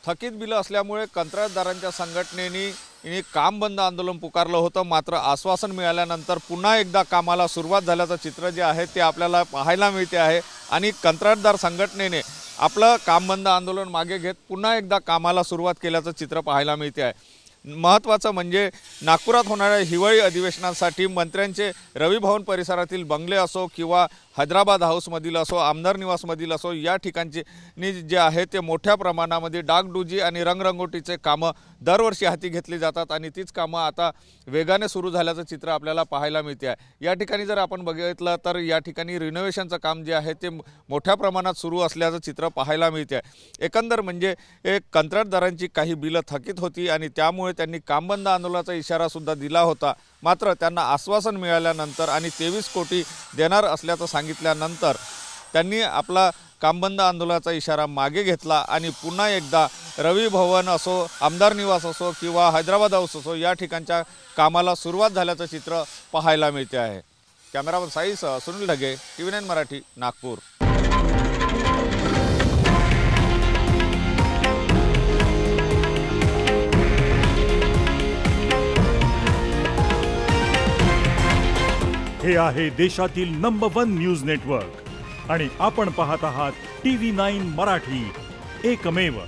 थकीत बिलं असल्यामुळे कंत्राटदारांच्या संघटनेने काम बंद आंदोलन पुकारलं होतं। मात्र आश्वासन मिळाल्यानंतर पुन्हा एकदा कामाला सुरुवात झाल्याचं चित्र जे आहे ते आपल्याला पाहायला मिळते आहे आणि कंत्राटदार संघटनेने आपलं काम बंद आंदोलन मागे घेत पुन्हा एकदा कामाला सुरुवात केल्याचं चित्र पाहायला मिळते आहे। महत्त्वाचं म्हणजे नागपुरात होणाऱ्या हिवाळी अधिवेशनासाठी मंत्र्यांचे रवी भवन परिसरातील बंगले असो किंवा हैदराबाद हाऊसमधील असो, आमदार निवासमधील असो, या ठिकाणचे जे आहे ते मोठ्या प्रमाणामध्ये डागडुजी आणि रंगरंगोटीचे कामं दरवर्षी हाती घेतली जातात आणि तीच कामं आता वेगाने सुरू झाल्याचं चित्र आपल्याला पाहायला मिळते आहे। या ठिकाणी जर आपण बघितलं तर या ठिकाणी रिनोव्हेशनचं काम जे आहे ते मोठ्या प्रमाणात सुरू असल्याचं चित्र पाहायला मिळते आहे। एकंदर म्हणजे कंत्राटदारांची काही बिलं थकीत होती आणि त्यामुळे त्यांनी काम बंद आंदोलनाचा इशारा सुद्धा दिला होता। मात्र त्यांना आश्वासन मिळाल्यानंतर आणि 23 कोटी देणार असल्याचं सांगितल्यानंतर त्यांनी आपला काम बंद आंदोलनाचा इशारा मागे घेतला आणि पुन्हा एकदा रवी भवन असो, आमदार निवास असो किंवा हैदराबाद हाऊस असो, या ठिकाणच्या कामाला सुरुवात झाल्याचं चित्र पाहायला मिळते आहे। कॅमेरामन साईसह सुनील ढगे, TV9 मराठी, नागपूर। हे आहे देशातील नंबर 1 न्यूज नेटवर्क आणि आपण पाहत आहात TV9 मराठी, एकमेव।